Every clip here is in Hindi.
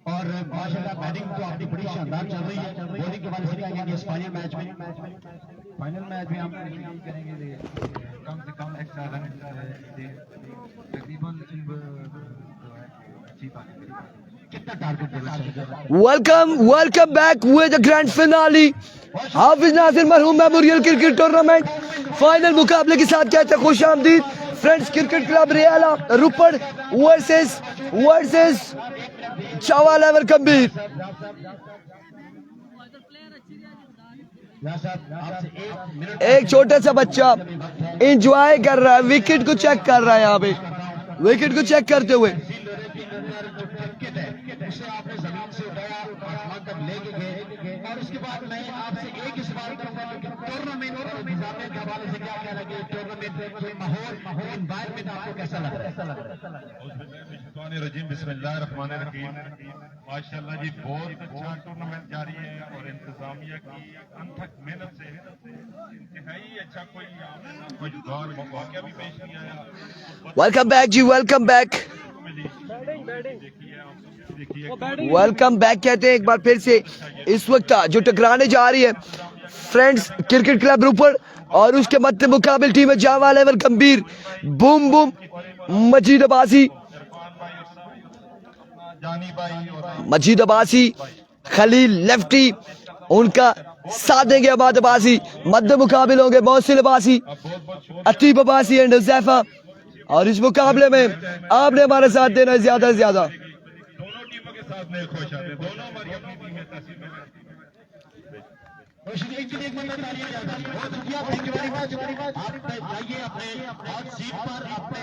और माशाल्लाह बैटिंग तो आपकी बड़ी शानदार चल रही है। बॉलिंग के बारे में कहेंगे इस फाइनल मैच में हम करेंगे कम से कम एक्स्ट्रा रन तकरीबन कितना टारगेट देना चाहिए। Welcome back with the grand finale. हाफिज नासिर मरहूम मेमोरियल क्रिकेट टूर्नामेंट फाइनल मुकाबले के साथ कहते हैं खुश आमदीद फ्रेंड्स। क्रिकेट क्लब रियाला रुपड़ वर्सेस चावा लेवल कबीर। एक छोटा सा बच्चा एंजॉय कर रहा है, विकेट को चेक कर रहा है। यहाँ पे विकेट को चेक करते हुए आपने जमीन से उठाया आसमान तक लेके गए। और उसके बाद मैं आपसे एक ही सवाल करूंगा कि टूर्नामेंट के हवाले से क्या क्या लगे, टूर्नामेंट माहौल एनवायरमेंट आपको कैसा लग रहा है? बिस्मिल्लाहिर्रहमानिर्रहीम। माशाल्लाह जी बहुत अच्छा टूर्नामेंट जारी है और इंतजामिया की अनथक मेहनत से इंतहाई अच्छा कोई वाकया भी पेश किया है। वेलकम बैक जी, वेलकम बैक, वेलकम बैक कहते हैं एक बार फिर से। इस वक्त जो टकराने जा रही है फ्रेंड्स क्रिकेट क्लब रुपड़ और उसके मध्य मुकाबिल टीम है जावा लेवल गंभीर। बूम बूम मजीद अब्बासी खलील लेफ्टी उनका साथ देंगे। अबाद अब्बासी मध्य मुकाबिल होंगे मोहसिन अब्बासी, अतीब अब्बासी एंड हुज़ैफा। और इस मुकाबले में आपने हमारा साथ देना है ज्यादा से ज्यादा। दोनों टीमों के साथ में खुश आते, दोनों हमारी अपनी टीमें तस्वीर में बहुत शुक्रिया, थैंक यू वेरी मच। आप जाइए अपने हॉट सीट पर, अपने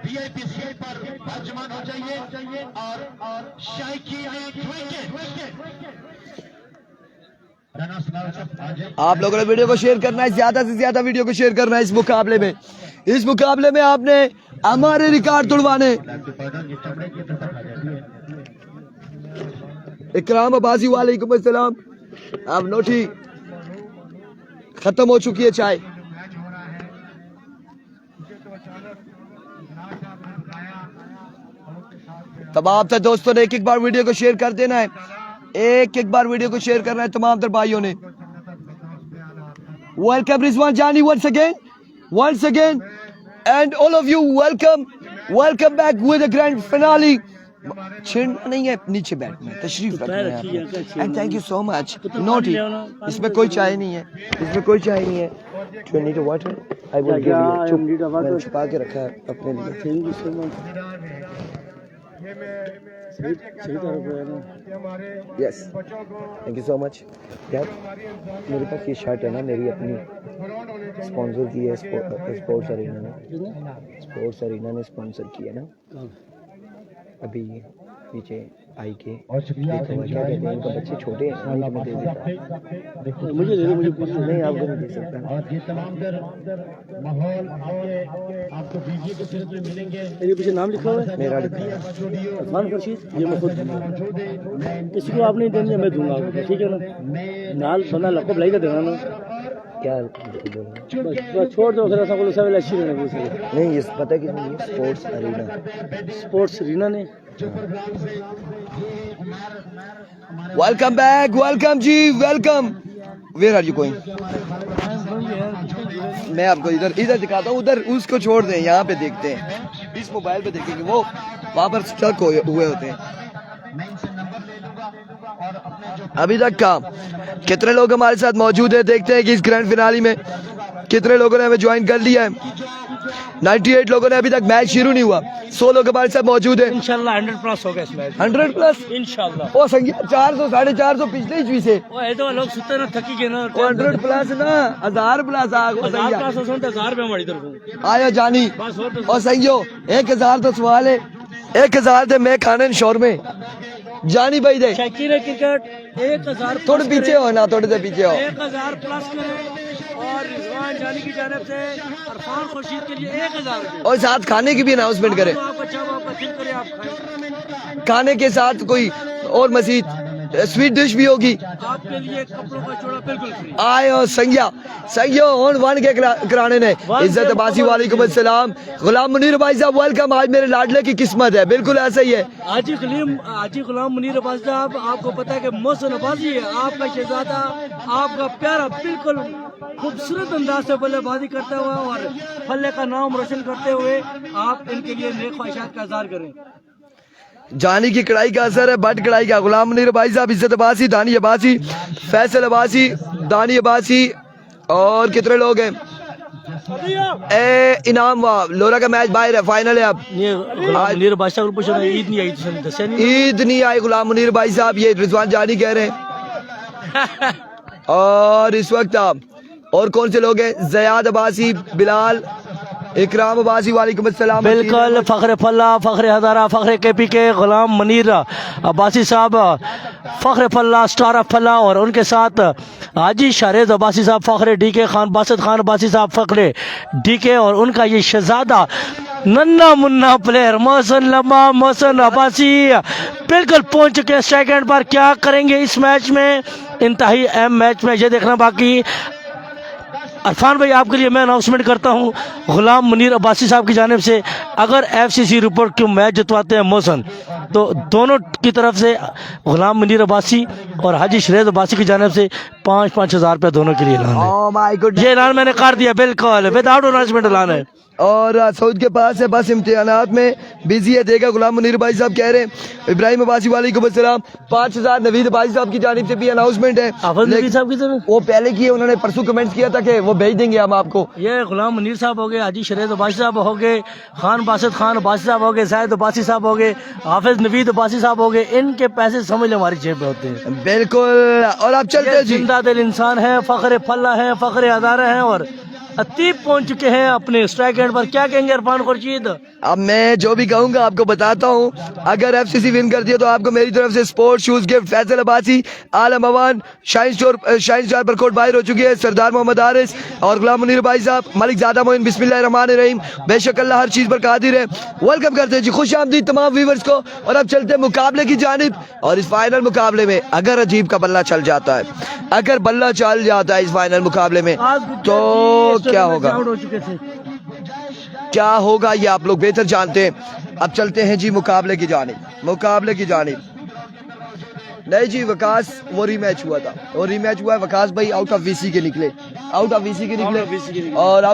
वीआईपी सीट पर बाजमान हो जाइए और शायकी आप लोगों ने वीडियो को शेयर करना है, ज्यादा से ज्यादा वीडियो को शेयर करना है। इस मुकाबले में आपने हमारे रिकॉर्ड तोड़वाने। इकराम अब्बासी वालेकुम अस्सलाम। अब नोटी खत्म हो चुकी है चाय। तमाम तर दोस्तों ने एक एक बार वीडियो को शेयर कर देना है, एक एक बार वीडियो को शेयर करना है तमाम तर भाइयों ने। वेलकम रिजवान जानी once again and all of you welcome back with the grand finale। छेड़ना नहीं है, नीचे बैठना है, तशरीफ रखना है। And thank you so much. Naughty इसमें कोई चाय नहीं है, इसमें कोई चाय नहीं है। Do you need a water? I will give you। मैंने छुपा के रखा है अपने लिए। Thank you so much. Yes thank you so much यार। मेरे पास ये शर्ट है ना, मेरी अपनी स्पॉन्सर की है स्पोर्ट्स अरीना ने स्पॉन्सर किया ना अभी पीछे आई के। और क्या कहते हैं इनका बच्चे छोटे हैं, मैं दे देता। मुझे दे दो, मुझे कुछ नहीं, आपको नहीं दे सकता। और ये तमाम माहौल आपको वीडियो के सिलसिले में मिलेंगे। मेरे पीछे नाम लिखा हुआ है, मेरा अरमान खुर्शीद। ये मैं खुद किसी को आप नहीं देंगे, मैं दूंगा आपको, ठीक है ना। नाल बना लको भलाई का देना ना क्या बस छोड़ दो। अगर सब सब अच्छी नहीं, ये पता है कि नहीं स्पोर्ट्स अरीना ने। वेलकम बैक, वेलकम जी, welcome. Where are you going? मैं आपको इधर दिखाता हूँ, उधर उसको छोड़ दें, यहाँ पे देखते हैं, इस मोबाइल पे देखेंगे, वो वहाँ पर स्टक हुए होते हैं। अभी तक का कितने लोग हमारे साथ मौजूद है, देखते हैं कि इस ग्रैंड फिनाली में कितने लोगों ने हमें ज्वाइन कर लिया है। 98 लोगों ने, अभी तक मैच शुरू नहीं हुआ। 100 लोग हमारे साथ मौजूद है। इंशाल्लाह 100 प्लस होगा इस मैच। 100 प्लस इंशाल्लाह। ओ संख्या 400 450 पिछले ही से वो लोग सुते ना थकी के ना 100 प्लस ना 1000 प्लस आ गो संख्या 1000 रुपए हमारी तरफ आयो जानी। और संख्यो 1000 तो सवाल है, 1000 दे मैं खाने शोर में जानी भाई दे शकीर क्रिकेट 1000 थोड़े पीछे हो ना, थोड़े से पीछे हो। 1000 प्लस करें और रिजवान जानी की जानब से अरफान खुर्शीद के लिए 1000 और साथ खाने की भी अनाउंसमेंट करें। आपका दिल करे आप खाएं। खाने के साथ कोई और मजीद स्वीट डिश भी होगी। आपके लिए कपड़ों का जोड़ा बिल्कुल फ्री। आयो संज्ञा ऑन वन के कराने ने। इज्जत अब्बासी वालेकुम अस्सलाम। गुलाम मुनीर भाई साहब वेलकम। आज मेरे लाडले की किस्मत है, बिल्कुल ऐसा ही है। हाजी गुलाम मुनीर अब्बासी साहब, आपको पता है कि मोहसिन अब्बासी है आपका शहजादा, आपका प्यारा, बिल्कुल खूबसूरत अंदाज से बल्लेबाजी करते हुए और फल्ले का नाम रोशन करते हुए आप इनके लिए नेक ख्वाहिशात का इज़हार करें। जानी की कढ़ाई का असर है, बट कढ़ाई का। गुलाम मुनीर भाई साहब, इज्जत अब्बासी, दानी अब्बासी, फैसल अब्बासी, दानी अब्बासी और कितने लोग हैं? इनाम लोरा का मैच बाहर है, फाइनल है। अब मुनीर बादशाह को पूछो, ईद नहीं आई, ईद नहीं आई गुलाम मुनीर भाई साहब, ये रिजवान जानी कह रहे हैं। और इस वक्त और कौन से लोग हैं? जयाद अब्बासी, बिलाल, इकराम अब्बासी वालेकुम अस्सलाम। बिल्कुल फ़ख्र फल्ला, फ़ख्र हज़ारा, फ़ख्र केपी के गुलाम मुनीर अब्बासी साहब, फ़ख्र फल्ला, स्टार ऑफ फल्ला और उनके साथ हाजी शारेद अब्बासी साहब, फ़ख्र डीके खान, बासित खान अब्बासी साहब, फ़ख्र डीके और उनका ये शहजादा नन्ना मुन्ना प्लेयर मोहसिन अब्बासी बिल्कुल पहुंच चुके हैं सेकंड पर। क्या करेंगे इस मैच में, इंतहाई अहम मैच में, ये देखना बाकी। अरफान भाई, आपके लिए मैं अनाउंसमेंट करता हूं गुलाम मुनीर अब्बासी साहब की जानिब से, अगर FCC रिपोर्ट क्यों मैच जितवाते हैं मोहसिन, तो दोनों की तरफ से गुलाम मुनीर अब्बासी और हाजी शरेद अब्बासी की जानिब से 5-5 हज़ार रुपये दोनों के लिए ऐलान है। ये ऐलान मैंने कर दिया, बिल्कुल विदाउट अनाउंसमेंट ऐलान है। और सऊद के पास है, बस इम्तिहानात में बिजी है, देगा। गुलाम मुनीर भाई साहब कह रहे हैं। इब्राहिम अब्बासी वालेकुम अस्सलाम, 5000 नवीद भाई साहब की जानिब से भी अनाउंसमेंट है। साहब की तरफ वो पहले किए, उन्होंने परसों कमेंट्स किया था कि वो भेज देंगे हम आपको। ये गुलाम मुनीर साहब हो गए, हाजी शरीद अब्बासी साहब हो गए, खान बासित खान अब्बासी साहब हो गए, जायद अब्बासी साहब हो गए, हाफिज नवीद अब्बासी साहब हो गए। इनके पैसे समझ ले हमारी जेब में होते हैं, बिल्कुल। और आप चलते हैं जी, जिंदा दिल इंसान है, फ़ख्र फल्ला है, फ़ख्र हज़ारा है और अतीब पहुंच चुके हैं अपने स्ट्राइक एंड पर। क्या कहेंगे इरफान खुर्शीद? अब मैं जो भी कहूंगा आपको बताता हूं। अगर FCC विन करती है तो आपको मेरी तरफ से sports shoes gift. Faisal Abbasi, Alam Awan, shine star पर कोट बाहर हो चुकी है। सरदार मोहम्मद हारिस और गुलाम मुनीर भाई साहब, मलिक ज़ादा मोइन, बिस्मिल्लाहिर्रहमानिर्रहीम। बेशक अल्लाह हर चीज़ पर कादिर है। वेलकम करते हैं जी, खुश आमदीद तमाम व्यूवर्स को। और अब चलते हैं मुकाबले की जानिब। और इस फाइनल मुकाबले में अगर अजीब का बल्ला चल जाता है, अगर बल्ला चल जाता है इस फाइनल मुकाबले में, तो क्या होगा, क्या होगा ये आप लोग बेहतर जानते हैं। अब चलते हैं जी मुकाबले की जानिब। नहीं जी, वकास वो रीमैच हुआ था, वो रीमैच हुआ है। वकास भाई आउट ऑफ VC के निकले और आउट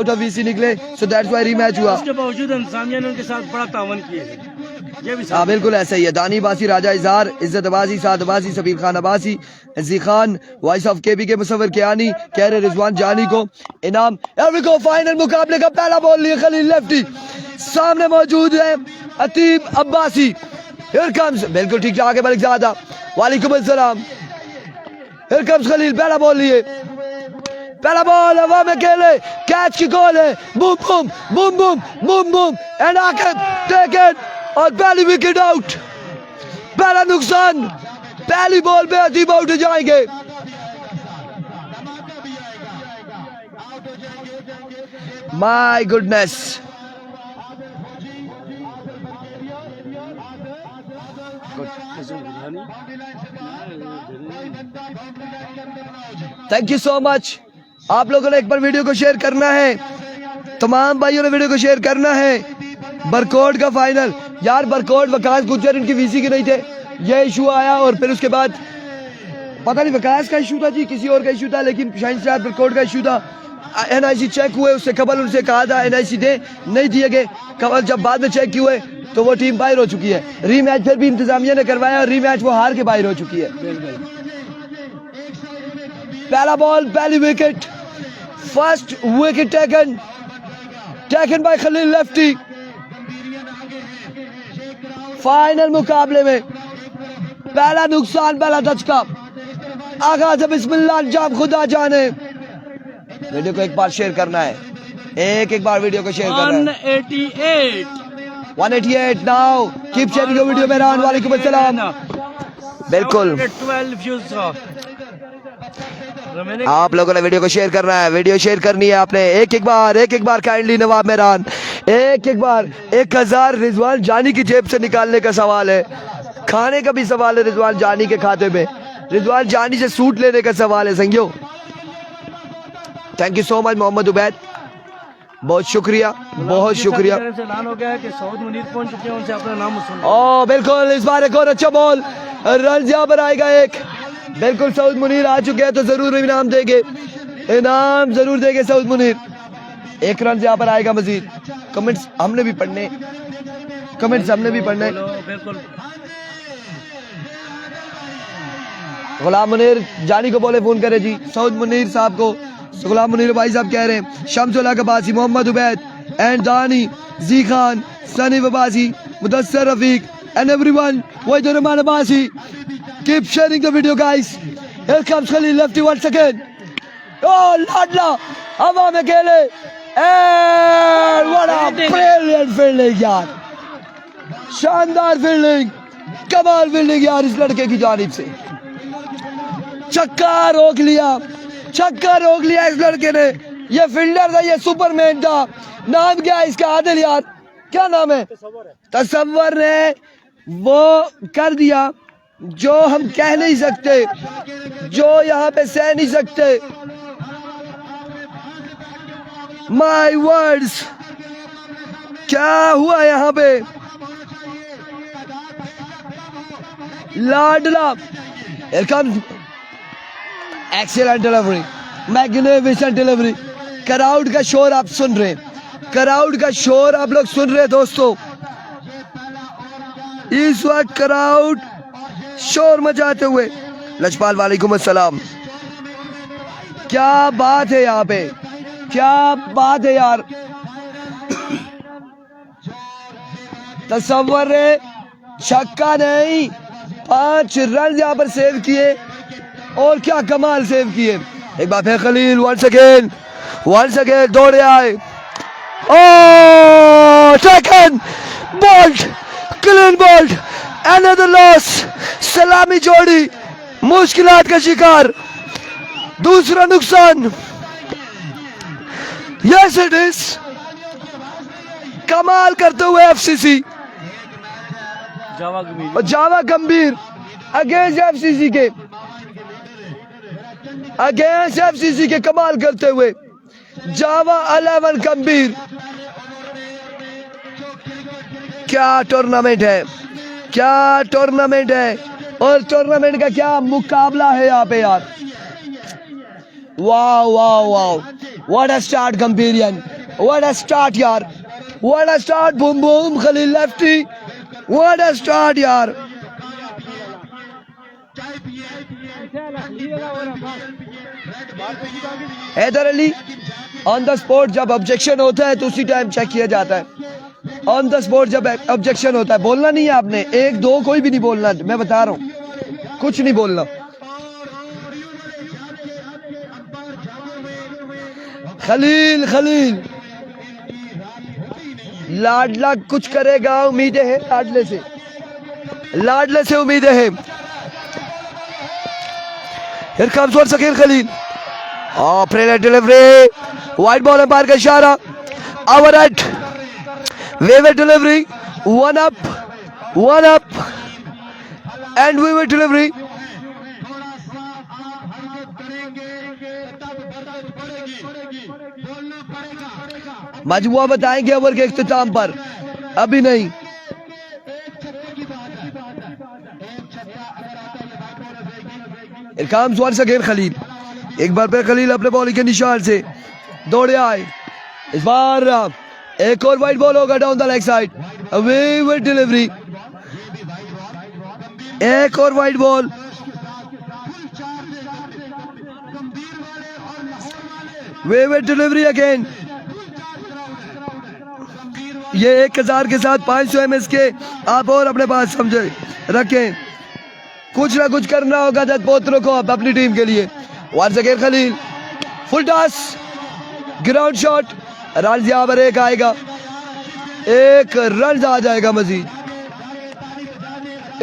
ऑफ VC निकले, सो दैट्स व्हाई रीमैच हुआ। उसके बावजूद इंसानियत ने उनके साथ बड़ा तावन किया है, ये भी हाँ बिल्कुल ऐसा ही है। दानी अब्बासी, राजा इज़हार, इज्जत अब्बासी, साद अब्बासी, सबीर खान अब्बासी, जी खान, वॉइस ऑफ KB के मुसव्विर कियानी कह रहे रिजवान जानी को इनाम। को फाइनल मुकाबले का पहला बॉल लिए खलील लेफ्टी, सामने मौजूद है अतीब अब्बासी। हियर कम्स, बिल्कुल ठीक ठाक है मलिक ज़ादा, वालेकुम अस्सलाम। हियर कम्स खलील, पहला बॉल लिए, पहला बॉल हवा में खेले, कैच की कॉल है, boom boom boom boom boom boom and आके टेक इट और पहली विकेट आउट, पहला नुकसान, पहली बॉल पे अतीब आउट हो जाएंगे। My goodness, thank you so much. आप लोगों ने एक बार वीडियो को शेयर करना है, तमाम भाइयों ने वीडियो को शेयर करना है। बरकोट का फाइनल, यार बरकोट वकास गुज्जर इनकी VC के नहीं थे, ये इशू आया और फिर उसके बाद पता नहीं वकास का इशू था जी, किसी और का इशू था, लेकिन शाइन स्टार बरकोट का इशू था। NIC चेक हुए, उससे कबल उनसे कहा था NIC दे, नहीं दिए गए। कबल जब बाद में चेक हुए तो वो टीम बाहर हो चुकी है। रीमैच फिर भी इंतजामिया ने करवाया और रीमैच वो हार के बाहर हो चुकी है। पहला बॉल, पहली wicket, first wicket taken by Khalil lefty. Final मुकाबले में पहला नुकसान, पहला धचका, आगाज बिस्मिल्लाह, अंजाम खुदा जाने। वीडियो को एक बार शेयर करना है, एक बार वीडियो को शेयर करना है। 188 now, keep sharing your video Mehran, वालेकुम अस्सलाम। बिल्कुल, 12 व्यूज आप लोगों ने वीडियो को शेयर करना है, वीडियो शेयर करनी है आपने। एक बार काइंडली नवाब मेहरान, एक बार 1000 रिजवान जानी की जेब से निकालने का सवाल है, खाने का भी सवाल है रिजवान जानी के खाते में। रिजवान जानी से सूट लेने का सवाल है संगियो। Thank you so much Mohammad Ubaid, बहुत शुक्रिया, बहुत शुक्रिया। ऐलान हो गया है कि सऊद मुनीर पहुंच चुके हैं, उनसे अपना नाम सुन। ओ बिल्कुल, इस बार एक और अच्छा बॉल, रन यहाँ पर आएगा एक। बिल्कुल सऊद मुनीर आ चुके हैं तो जरूर इनाम देंगे, इनाम जरूर देंगे सऊद मुनीर। एक रन यहाँ पर आएगा मजीद। कमेंट्स हमने भी पढ़ने, कमेंट्स हमने भी पढ़ने। बिल्कुल गुलाम मुनीर जानी को बोले फोन करे जी, सऊद मुनीर साहब को। गुलाम मुनीर भाई साहब कह रहे हैं शम्सुल अब्बासी, मोहम्मद उबैद एंड दानी, जी Khan, Sunny Abbasi, Mudassar Rafiq and everyone waiting on Abbasi. Keep sharing the video guys. Here comes Khalil lefty once again. Oh Ladla, हवा में खेले and what a brilliant fielding यार, शानदार फील्डिंग, कमाल फील्डिंग यार इस लड़के की जानिब से। छक्का रोक लिया, छक्का रोक लिया इस लड़के ने। ये फील्डर था, ये सुपरमैन था। नाम क्या है इसका आदिल यार, क्या नाम है? तसव्वुर ने वो कर दिया जो हम कह नहीं सकते, जो यहाँ पे सह नहीं सकते। माय वर्ड्स, क्या हुआ यहाँ पे? लाडला, excellent delivery, magnificent delivery. Crowd का शोर आप सुन रहे हैं, क्राउड का शोर आप लोग सुन रहे हैं दोस्तों। इस वक्त क्राउड शोर मचाते हुए। लजपाल वालेकुम अस्सलाम। क्या बात है यहाँ पे, क्या बात है यार। तसव्वुर है, छक्का नहीं, 5 रन यहाँ पर सेव किए और क्या कमाल सेव किए। एक बार फिर खलील वंस अगेन दौड़े आए। Oh, second bolt, clean bolt, another loss. सलामी जोड़ी मुश्किलात का शिकार, दूसरा नुकसान। Yes it is, कमाल करते हुए एफसीसी और जावा गंभीर अगेंस्ट एफसीसी के कमाल करते हुए जावा 11 गंभीर। क्या टूर्नामेंट है, क्या टूर्नामेंट है, और टूर्नामेंट का क्या मुकाबला है यहाँ पे यार। वाह वाह वाह, व्हाट अ स्टार्ट गंभीरियन, व्हाट अ स्टार्ट यार, what a start. Boom boom Khalil lefty, what a start यार। Haider Ali on the spot, जब ऑब्जेक्शन होता है तो उसी टाइम चेक किया जाता है। ऑन द स्पॉट जब ऑब्जेक्शन होता है, बोलना नहीं है आपने, 1-2 कोई भी नहीं बोलना, मैं बता रहा हूं, कुछ नहीं बोलना। खलील लाडला कुछ करेगा, उम्मीदें हैं लाडले से उम्मीदें हैं। Here comes once again Khalil. Oh, brilliant delivery. Wide ball umpire का इशारा. Over at wave delivery. One up, and wave delivery. मजमुआ बताएंगे ओवर के इख्तिताम पर, अभी नहीं। Comes once again खलील, एक बार फिर खलील अपने बॉलिंग के निशान से दौड़े आए। इस बार एक और वाइड बॉल होगा down the leg side, wave delivery, एक और wide ball. Wave delivery again. ये 1000 के साथ 500 MS के आप और अपने पास समझे रखें, कुछ ना कुछ करना होगा जब पोत्रों को अपनी टीम के लिए। Once again Khalil, full toss, ground shot, run यहाँ पर एक आएगा, एक रन आ जाएगा मजीद,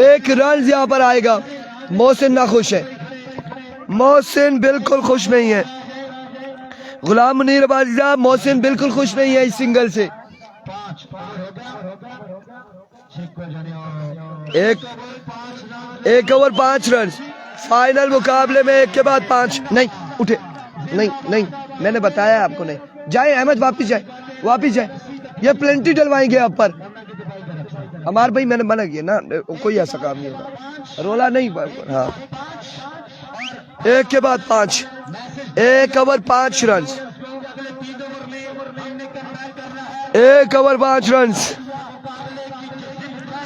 एक रन यहाँ पर आएगा। मोहसिन ना खुश है, मोहसिन बिल्कुल खुश नहीं है। गुलाम मुनीर अब्बासी साहब, मोहसिन बिल्कुल खुश नहीं है इस सिंगल से। एक ओवर 5 रन, फाइनल मुकाबले में 1 के बाद 5 नहीं उठे, नहीं मैंने बताया आपको, नहीं जाए अहमद, वापिस जाए, ये प्लेंटी डलवाएंगे आप पर। हमारे भाई मैंने मना किया ना, कोई ऐसा काम नहीं होगा, रोला नहीं। हाँ 1 के बाद 5, 1 over 5 run, 1 over 5 run,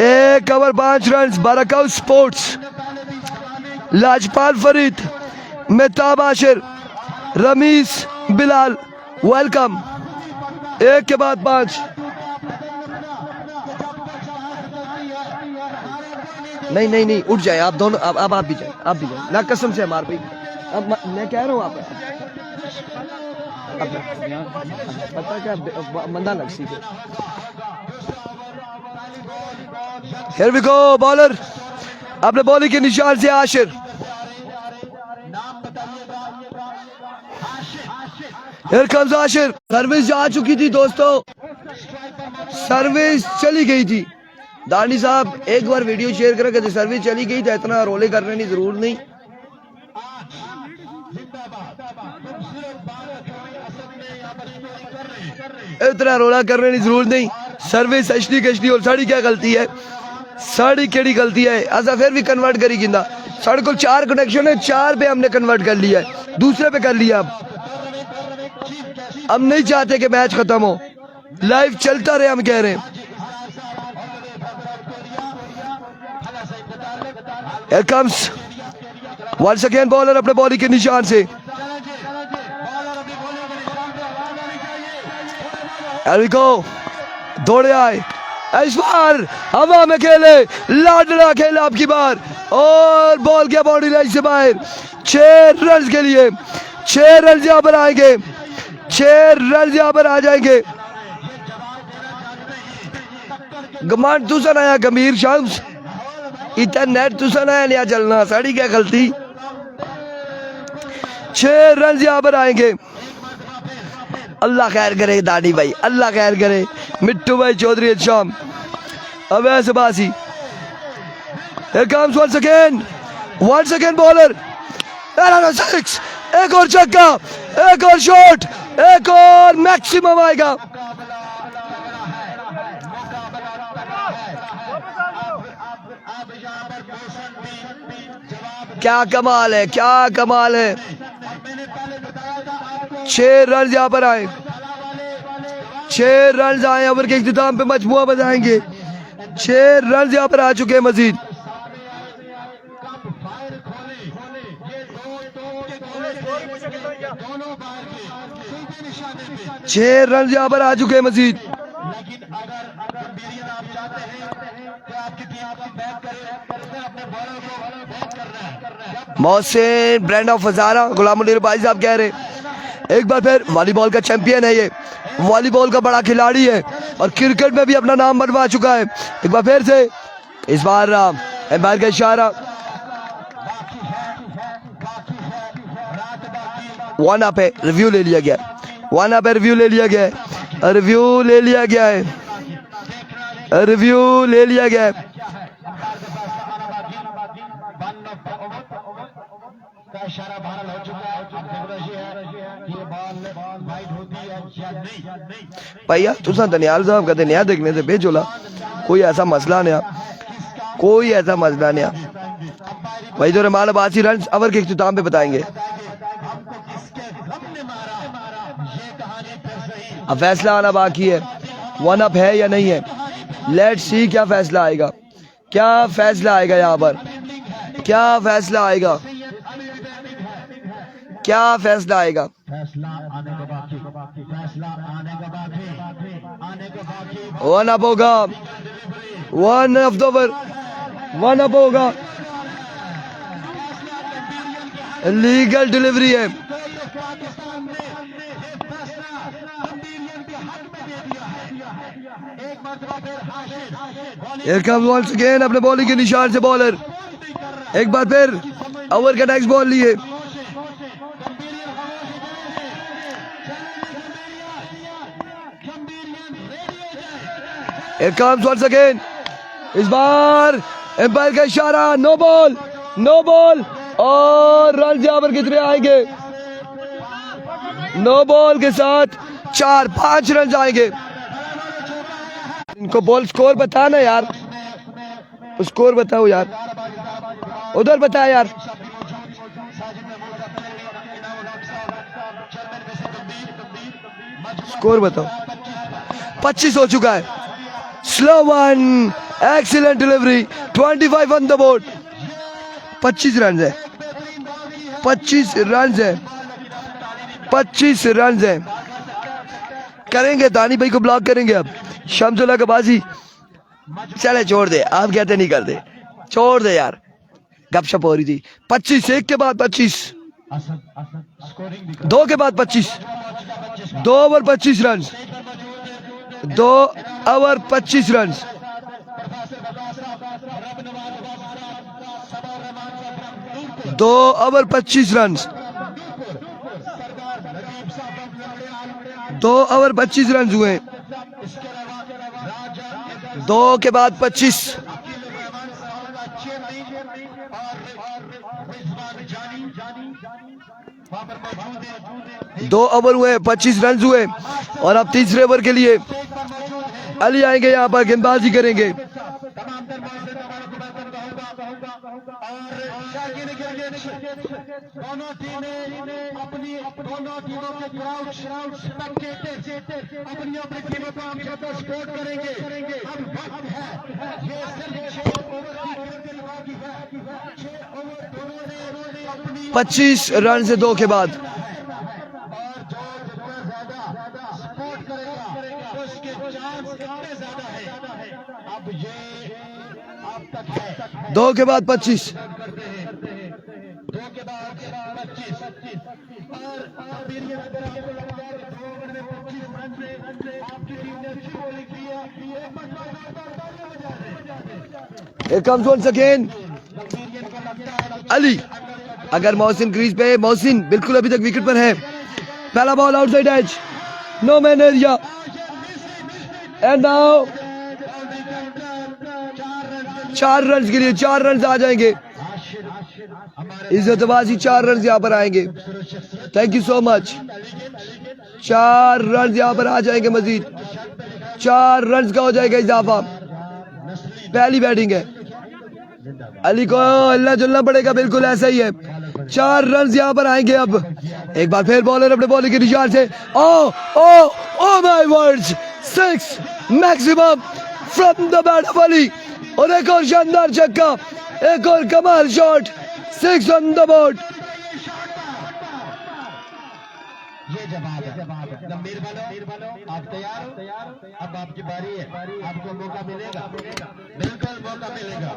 1 over 5 run. बरकाउ स्पोर्ट्स, लाजपाल फरीद, मेहताब आशिर, रमीज बिलाल, वेलकम। 1 के बाद 5। नहीं उठ जाए आप दोनों, अब आप भी जाए, ना कसम से हमारे भाई, अब मैं कह रहा हूँ आप पता क्या मंदा लग सी। Here we go, बॉलर अपने बॉलिंग के निशान से Ashir. Here comes Ashir. Service जा चुकी थी दोस्तों, सर्विस चली गई थी। दानी साहब एक बार वीडियो शेयर करें कि सर्विस चली गई था, इतना रोले करने की जरूर नहीं। इतना रोला करने की जरूरत नहीं। सर्विस एचडी और साड़ी क्या गलती है, साड़ी केड़ी गलती है। ऐसा फिर भी कन्वर्ट करी गिंदा, साढ़े को 4 कनेक्शन है, 4 पे हमने कन्वर्ट कर लिया है, दूसरे पे कर लिया। अब नहीं चाहते कि मैच खत्म हो, लाइव चलता रहे, हम कह रहे हैं। Here comes once again bowler अपने बॉलिंग के निशान से। Here we go, दौड़े आए, इस बार हवा में खेले, लाडला खेला आपकी बार, और बॉल गया बाउंड्री लाइन से बाहर। 6 रन के लिए, 6 रन यहाँ पर आएंगे, 6 रन यहाँ पर आ जाएंगे। गमान तुसन आया गंभीर शम्स, इतना नेट तुसन आया नहीं चलना, साड़ी क्या गलती। 6 रन यहाँ पर आएंगे। अल्लाह खैर करे दानी भाई, अल्लाह खैर करे। मिट्टू भाई चौधरी शाम, अवैस बासी। Here comes once again bowler, 6, एक और छक्का, एक और शॉट, एक और मैक्सिमम आएगा। क्या कमाल है, क्या कमाल है। 6 रन यहाँ पर आए, 6 रन आए, ओवर के इख्तिताम पे मजमुआ बजाएंगे। 6 रन यहाँ पर आ चुके हैं मजीद। छह रन यहाँ पर आ चुके हैं मजीद। मोहसिन ब्रांड ऑफ हजारा, गुलाम मुनीर भाई साहब कह रहे, एक बार फिर वॉलीबॉल का चैंपियन है ये, वॉलीबॉल का बड़ा खिलाड़ी है और क्रिकेट में भी अपना नाम बनवा चुका है। एक बार फिर से इस बार एम्पायर का इशारा, 1 अप पे रिव्यू ले लिया गया, 1 अप पे रिव्यू ले लिया गया है, रिव्यू ले लिया गया है, रिव्यू ले लिया गया है। भैया तुसा दनियाल साहब कहते नया देखने से भेजोला, कोई ऐसा मसला नहीं, कोई ऐसा मसला नहीं भाई। जो रहमान अब्बासी रन ओवर के इख्तिताम पे बताएंगे। अब फैसला आना बाकी है, 1 अप है या नहीं है। लेट्स सी क्या फैसला आएगा, क्या फैसला आएगा यहाँ पर, क्या फैसला आएगा, क्या फैसला आएगा। वन अप होगा, 1 ऑफ द ओवर, 1 अप होगा, लीगल डिलीवरी है। Here comes once again अपने बॉलिंग के निशान से बॉलर, एक बार फिर ओवर का नेक्स्ट बॉल लिए। Here comes once again, इस बार एम्पायर का इशारा, नो बॉल, नो बॉल, और रन यहाँ पर कितने आएंगे? 9 बॉल के साथ 4-5 रन आएंगे। इनको बॉल स्कोर बताना यार, स्कोर बताओ यार, उधर बता यार। स्कोर बताओ। 25 हो चुका है। Slow one, excellent delivery, 25 on the board. 25 run है, 25 रन है, 25 रन है। करेंगे दानी भाई को ब्लॉक करेंगे अब। शमसुल्लाह का बाजी चले छोड़ दे, आप कहते नहीं करते, छोड़ दे यार, गपशप हो रही थी। 25, एक के बाद 25, 2 के बाद 25, 2 ओवर 25 रन, 2 ओवर 25 रन। दो ओवर 25 रन, 2 ओवर 25 रन हुए। 2 के बाद 25, 2 ओवर हुए, 25 रन हुए। और अब तीसरे ओवर के लिए अली आएंगे, यहाँ पर गेंदबाजी करेंगे। दोनों टीमों के क्राउड अपनी अपनी टीमों को हम सपोर्ट करेंगे। अब वक्त है, ये सिर्फ 6 ओवर की है। 6 ओवर दोनों ने अपनी 25 रन से 2 के बाद। और जो जितना ज्यादा सपोर्ट करेगा उसके चांस कितने ज्यादा है। अब ये अब तक है 2 के बाद 25, 2 के बाद 25 और फिर ये अगर आपको लगता है 2 ओवर में 25 रन से आपकी टीम ने अच्छी बॉलिंग की है, एक बार Here comes once again Ali. अगर मोहसिन क्रीज पे है, मोहसिन बिल्कुल अभी तक विकेट पर है। पहला ball outside edge, no man area, and now 4 run के लिए 4 रन आ जाएंगे। इज्जतबाजी 4 रन यहाँ पर आएंगे। Thank you so much. 4 run यहाँ पर आ जाएंगे मजीद, 4 रन का हो जाएगा इजाफा। पहली बैटिंग है, अली को हिलना जुलना पड़ेगा, बिल्कुल ऐसा ही है। 4 रन यहाँ पर आएंगे। अब एक बार फिर बॉलर अपने बॉलिंग के निशान से, oh oh oh my words, 6 maximum from the bat of Ali. और एक और शानदार छक्का, एक और कमाल शॉट, 6 ऑन द बोर्ड। ये जवाब है। गंभीर बनो, आप तैयार हो? अब आपकी बारी है, आपको मौका मिलेगा, बिल्कुल मौका मिलेगा।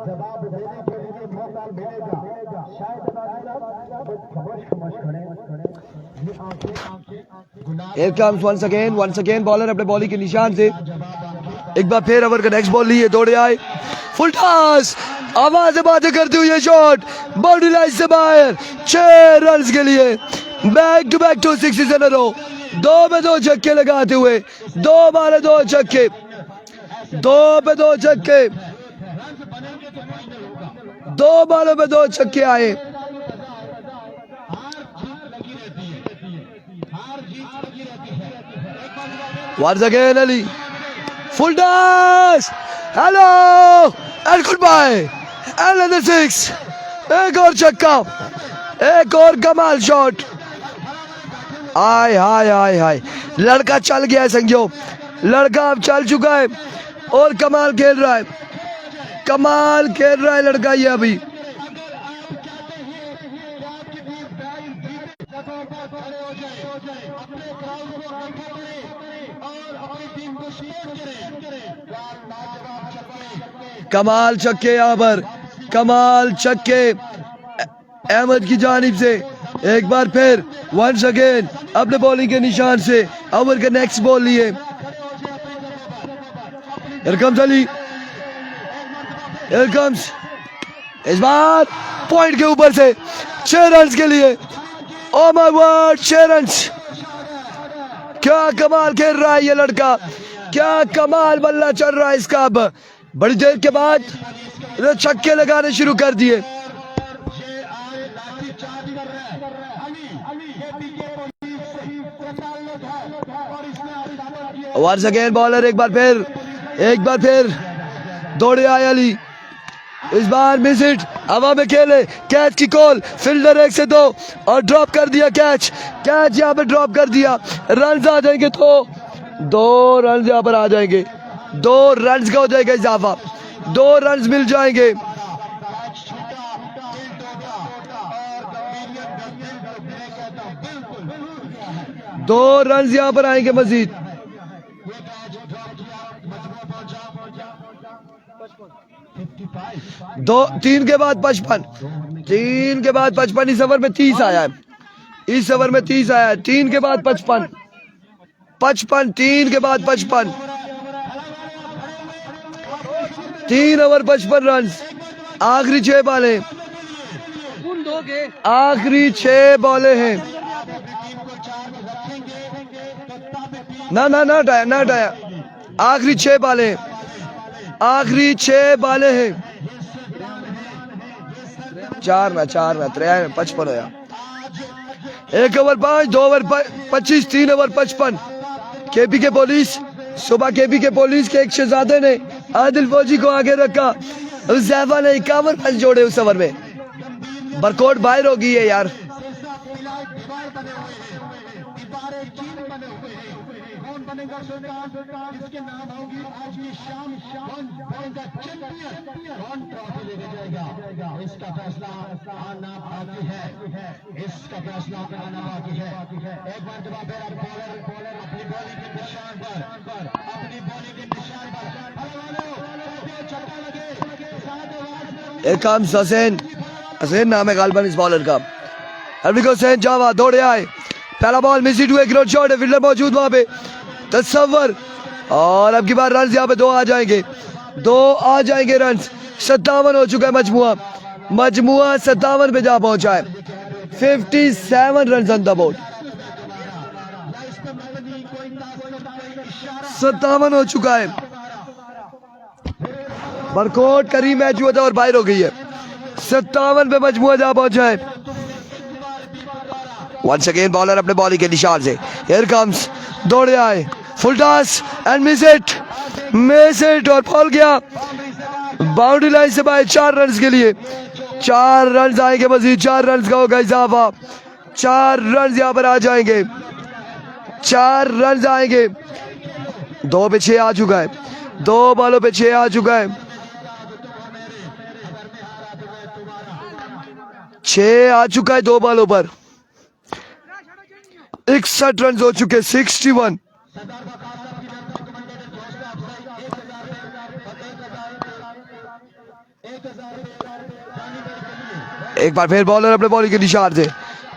जवाब देने के लिए मौका मिलेगा। शायद Here comes once again bowler अपने बॉलिंग के निशान से। एक बार फिर ओवर का नेक्स्ट बॉल लिए, दौड़े आए, फुल टॉस, आवाज बातें करते हुए शॉट, बाउंड्री लाइन से बाहर। 6 रन के लिए back to back 2 sixes in a row. 2 पे 2 छक्के लगाते हुए, 2 मारे 2 छक्के, 2 पे 2 छक्के, 2 बालों पे 2 छक्के आए। Once again Ali, full toss, hello and goodbye, another 6, एक और छक्का, एक और कमाल शॉट। हाय हाय हाय हाय, लड़का चल गया है संगियो, लड़का अब चल चुका है और कमाल खेल रहा है, कमाल खेल रहा है लड़का ये अभी। कमाल छक्के यहाँ पर, कमाल छक्के अहमद की जानिब से। एक बार फिर वंस अगेन अपने बॉलिंग के निशान से ओवर का नेक्स्ट बॉल लिए। Here comes Ali, Here comes, इस बार पॉइंट के ऊपर से 6 रन के लिए। Oh my God, 6 run. क्या कमाल खेल रहा है ये लड़का, क्या कमाल बल्ला चल रहा है इसका। अब बड़ी देर के बाद छक्के लगाने शुरू कर दिए। वंस अगेन बॉलर एक बार फिर दौड़े आए अली, इस बार मिस हिट, हवा में खेले, कैच की कॉल, फील्डर 1 से 2 और ड्रॉप कर दिया कैच यहाँ पे ड्रॉप कर दिया। रन आ जाएंगे तो 2 रन यहाँ पर आ जाएंगे, 2 रन का हो जाएगा इजाफा, 2 रन मिल जाएंगे। दो रन यहाँ पर आएंगे मजीद। 3 के बाद 55, 3 के बाद 55, इस ओवर में 30 आया है, 3 के बाद 55, 3 के बाद 55, 3 ओवर 55 रन, आखिरी 6 बॉलें, आखिरी 6 बॉलें हैं। ना हटाया, आखिरी 6 बॉलें, आखिरी 6 बॉलें हैं। 4 ना 55 होया। 1 ओवर 5, 2 ओवर 25, 3 ओवर 55। केपी के पुलिस, सुबह केपी के पुलिस के एक शहजादे ने आदिल फौजी को आगे रखा, उज़ैफा ने 51 रन जोड़े उस ओवर में। बरकोट बाहर हो गई है यार। इसके नाम होगी आज की शाम का चैंपियन कौन ट्रॉफी लेके जाएगा, इसका फैसला आना बाकी है, इसका फैसला आना बाकी है। एक बार जवाब बॉलर अपनी बॉलिंग के निशान पर, छक्का लगे, एक काम हसैन नाम है गालिबन इस बॉलर का। हरविक हुसैन जावा दौड़े आए, पहला बॉल मिस हिट हुआ, एक रन शॉट है, फील्डर मौजूद वहां पे, तस्वर, और अब की बार रन यहाँ पे 2 आ जाएंगे रन। 57 हो चुका है मजमुआ 57 पे जा पहुंचा है। 57 रन ऑन द बोर्ड, 57 हो चुका है। बरकोट करीब मैच हुआ था और बाहर हो गई है। 57 पे मजमुआ जा पहुंचा है। वंस अगेन बॉलर अपने बॉलिंग के निशान से, हियर कम्स, दौड़े आए, full toss and miss it और बॉल गया बाउंड्री लाइन से बाहर। 4 रन के लिए, 4 रन आएंगे मजीद, 4 रन का होगा इजाफा, 4 रन यहाँ पर आ जाएंगे, 4 रन आएंगे। 2 पे 6 आ चुका है, 2 बॉलों पे 6 आ चुका है, 6 आ चुका है 2 बॉलों पर। 61 रन हो चुके, 61। एक बार फिर बॉलर अपने बॉलिंग के निशान से,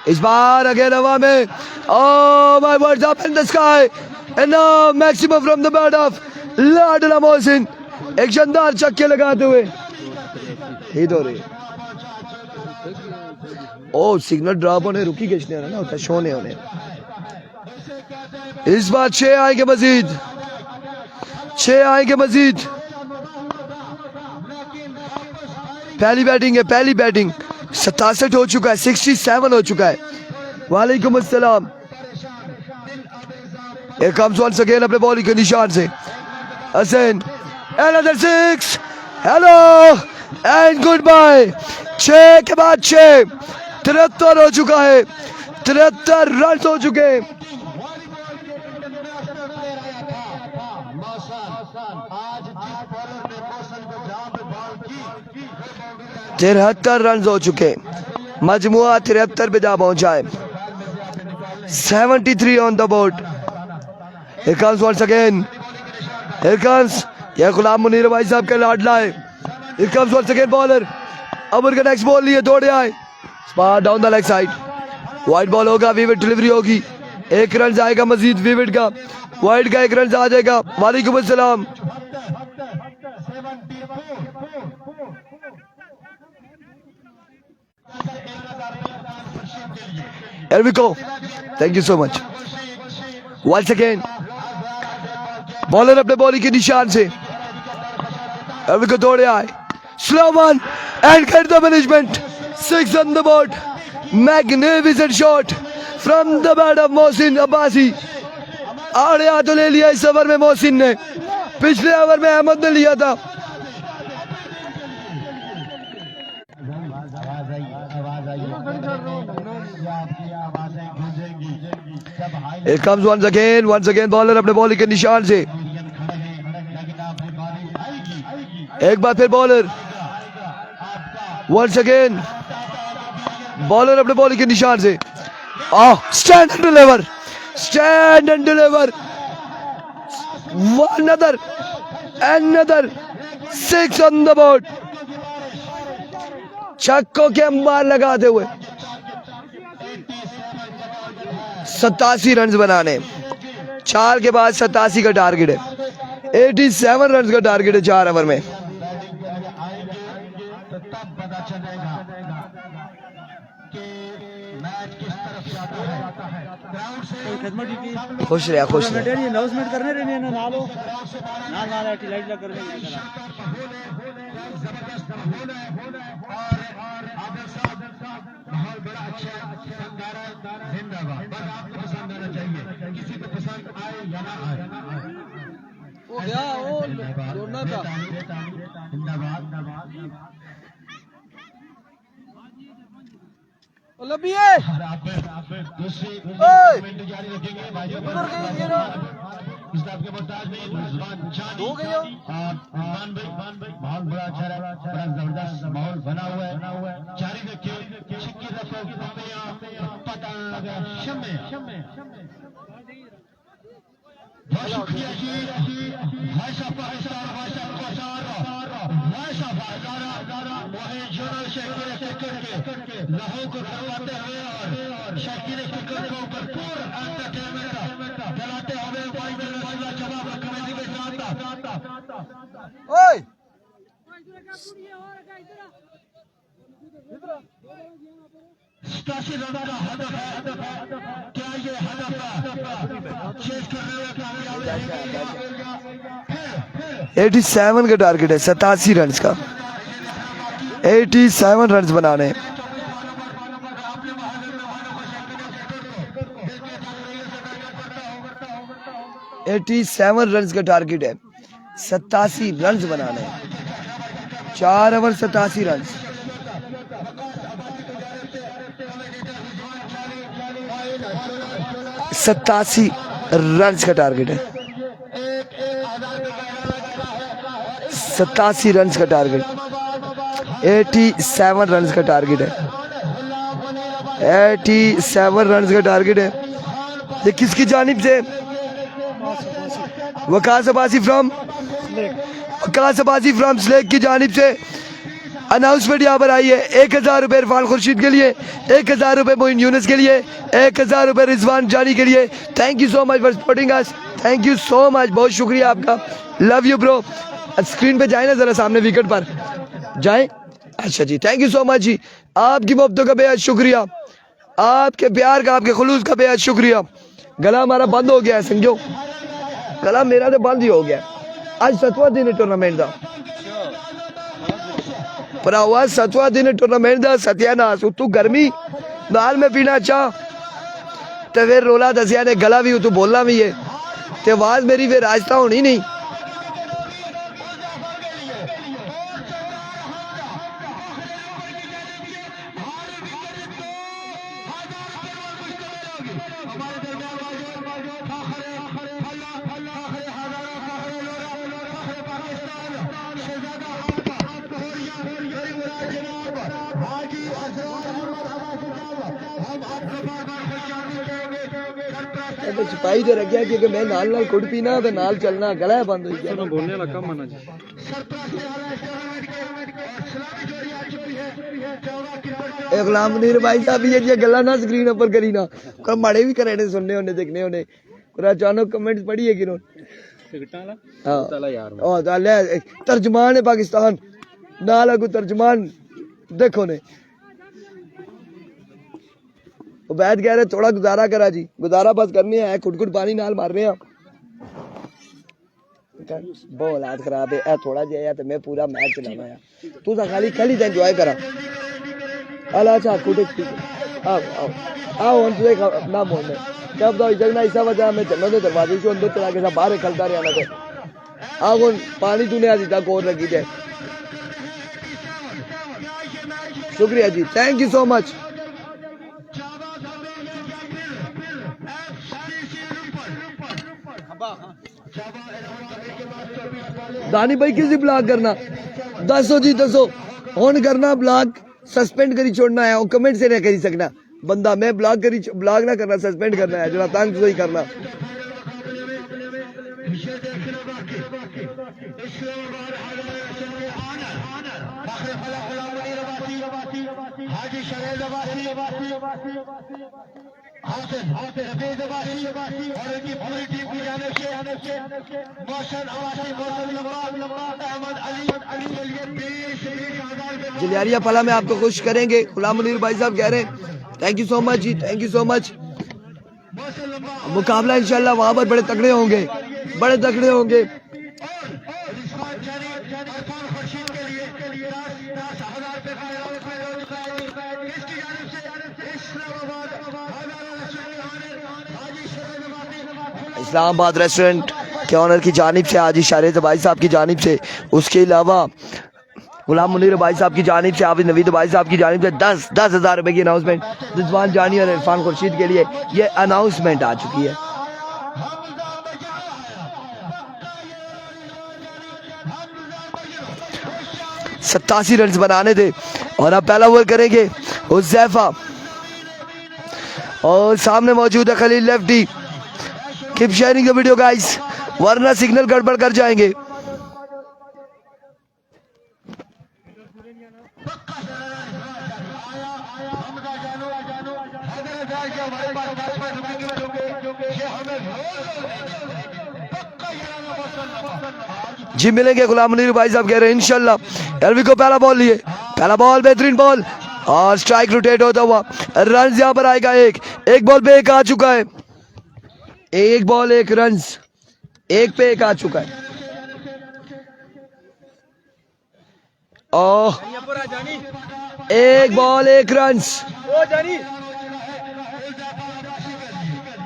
इस बार अगेन हवा में, oh my words up in the sky and now maximum from the bat of लाडला मोहसिन, एक शानदार छक्के लगाते हुए हिट हो रही। ओ सिग्नल ड्रॉप होने रुकी खींचने ना होता, शो नहीं होने। इस बार 6 आएंगे मजीद, 6 आएंगे मजीद। पहली बैटिंग 67 हो चुका है, 67 हो चुका है। वालेकुम अस्सलाम। Here comes once again अपने बॉलिंग के निशान से Hasan, another 6, hello and goodbye। 6 के बाद 6, 73 हो चुका है, 73 रन हो चुके। 73 रन हो चुके, मजमुआ 73 पे जा पहुंचा है। 73 on the board. Here comes once again, here comes, यह गुलाम मुनीर भाई साहब का लाडला है। Here comes once again bowler, अब उनका नेक्स्ट बॉल लिए, दौड़े आए, spar down the leg side, wide ball होगा, विविड डिलीवरी होगी, 1 रन आएगा मजीद विविड का, वाइड का 1 रन आ जाएगा। वालेकुम अस्सलाम। Here we go. Thank you so much. Once again, bowler अपने बॉलिंग के निशान से, we go dode aaye. Slow one and get the management. 6 on the board. Magnificent shot from the bat of Mohsin Abbasi. आड़े हाथों ले लिया इस ओवर में मोहसिन ने, पिछले ओवर में अहमद ने लिया था। It comes once again bowler अपने बॉलिंग के निशान से, एक बार फिर बॉलर once again बॉलर अपने बॉलिंग के निशान से। Stand and deliver another 6 on the board. छक्कों के अंबार लगाते हुए 87 रन बनाने, 4 के बाद 87 का टारगेट है। 87 रन का टारगेट है 4 ओवर में। खुश रहे अनाउंसमेंट करने रहने ना नालो ना ना लाइट लग करने माहौल बड़ा अच्छा जिंदाबाद। बस आपको पसंद आना चाहिए, किसी को पसंद आए या ना आए। वो गया वो जोड़ना था जिंदाबाद। लबिए दूसरी जारी रखेंगे भाइयों पर। आपके मोहताज नहीं माहौल बड़ा अच्छा रहा, बड़ा जबरदस्त माहौल बना हुआ है। जारी रखिए, छिक्की रखो, पता बहुत शुक्रिया जी। भाई साहब के लहू को करवाते हुए और शकील क्रिकेट को भरपूर एंटरटेनमेंट दिलाते हुए जवाब कमेटी के साथ सतासी रन का हदफ है। क्या ये हदफ चेज करने में कामयाब रहेंगे? 87 का टारगेट है, 87 रन का, 87 रन बनाने। रन का टारगेट है, 87 रन बनाने, 4 ओवर 87 रन। 87 रन का टारगेट है, 87 रन का टारगेट, 87 रन का टारगेट है, 87 रन का टारगेट है। ये किसकी जानिब से? वकास अब्बासी फ्रॉम स्लेक की जानिब से अनाउंसमेंट यहाँ पर आई है। 1000 रुपये इरफान खुर्शीद के लिए, 1000 रुपये मोइन यूनुस के लिए, 1000 रुपये रिजवान जानी के लिए। Thank you so much for supporting us, thank you so much, बहुत शुक्रिया आपका, लव यू ब्रो। स्क्रीन पे जाए ना जरा, सामने विकेट पर जाए। अच्छा जी, थैंक यू सो मच जी, आपकी मोहब्बतों का बेहद शुक्रिया, आपके प्यार का, आपके खुलूस का बेहद शुक्रिया। गला हमारा बंद हो गया है, समझो, गला मेरा तो बंद ही हो गया। आज 7वां दिन है टूर्नामेंट का, भरावा 7वां दिन है टूर्नामेंट का। सत्यानाश तू गर्मी नाल में पीना चाह तो फिर रोला दसिया ने, गला भी तू बोलना भी है तो आवाज मेरी फिर रास्ता होनी नहीं। छुपाई दे रखा क्योंकि मैं नाल नाल कुड़ पीना तो नाल चलना, गला बंद हो गया। बोलने वाला कम आना जी। गुलाम मुनीर भाई साहब ये गला ना स्क्रीन ऊपर करी ना, कोई माड़े भी करे ने, सुनने होने, देखने होने। पूरा अचानक कमेंट्स पढ़ी है कि तर्जमान है पाकिस्तान ना लागू तर्जमान देखो ने। उबैद कह रहे थोड़ा गुजारा करा जी, गुजारा बस करने है, खुद पानी नाल मार रहे हैं। कर बहुत हालात खराब है। ए थोड़ा जिहा तो मैं पूरा मैच चलाना है। तू तो खाली कल ही एंजॉय करा। अला अच्छा कुटे आओ आओ आओ हम तुझे ना बोलने जब तो जगना ऐसा वजह में चलो तो दरवाजे से अंदर चला के सब बाहर निकलता रहना थे। आओ पानी तूने आज इतना गोर लगी जाए। शुक्रिया जी, थैंक यू सो मच। दानी भाई किसी ब्लॉग करना दसो जी दसो ऑन करना ब्लॉग सस्पेंड करी छोड़ना है और कमेंट से नहीं करी सकना बंदा मैं ब्लॉग ना करना सस्पेंड करना है जरा तंग सही करना। जलियारिया पला में आपको खुश करेंगे। गुलाम मुनीर भाई साहब कह रहे हैं थैंक यू सो मच जी, थैंक यू सो मच। मुकाबला इंशाल्लाह वहां पर बड़े तगड़े होंगे, बड़े तगड़े होंगे। इस्लामाबाद रेस्टोरेंट के ऑनर की जानिब से हाजी शारेद भाई साहब की जानिब से, उसके अलावा गुलाम मुनीर भाई साहब की जानिब से, हाफिज नवीद भाई साहब की जानिब से 10,000 रुपए की अनाउंसमेंट रिजवान जानी और इरफान खुर्शीद के लिए ये अनाउंसमेंट आ चुकी है। सत्तासी रन बनाने थे और अब पहला ओवर करेंगे हुज़ैफा और सामने मौजूद है Khalil lefty. Keep sharing the video guys वरना सिग्नल गड़बड़ कर जाएंगे। जी मिलेंगे गुलाम मुनीर भाई साहब कह रहे हैं इंशाल्लाह। एलवी को पहला बॉल लिए, पहला बॉल बेहतरीन बॉल और स्ट्राइक रोटेट होता हुआ रन यहां पर आएगा। एक बॉल पे एक आ चुका है, एक बॉल एक रन, एक पे एक आ चुका है। और एक बॉल एक रन,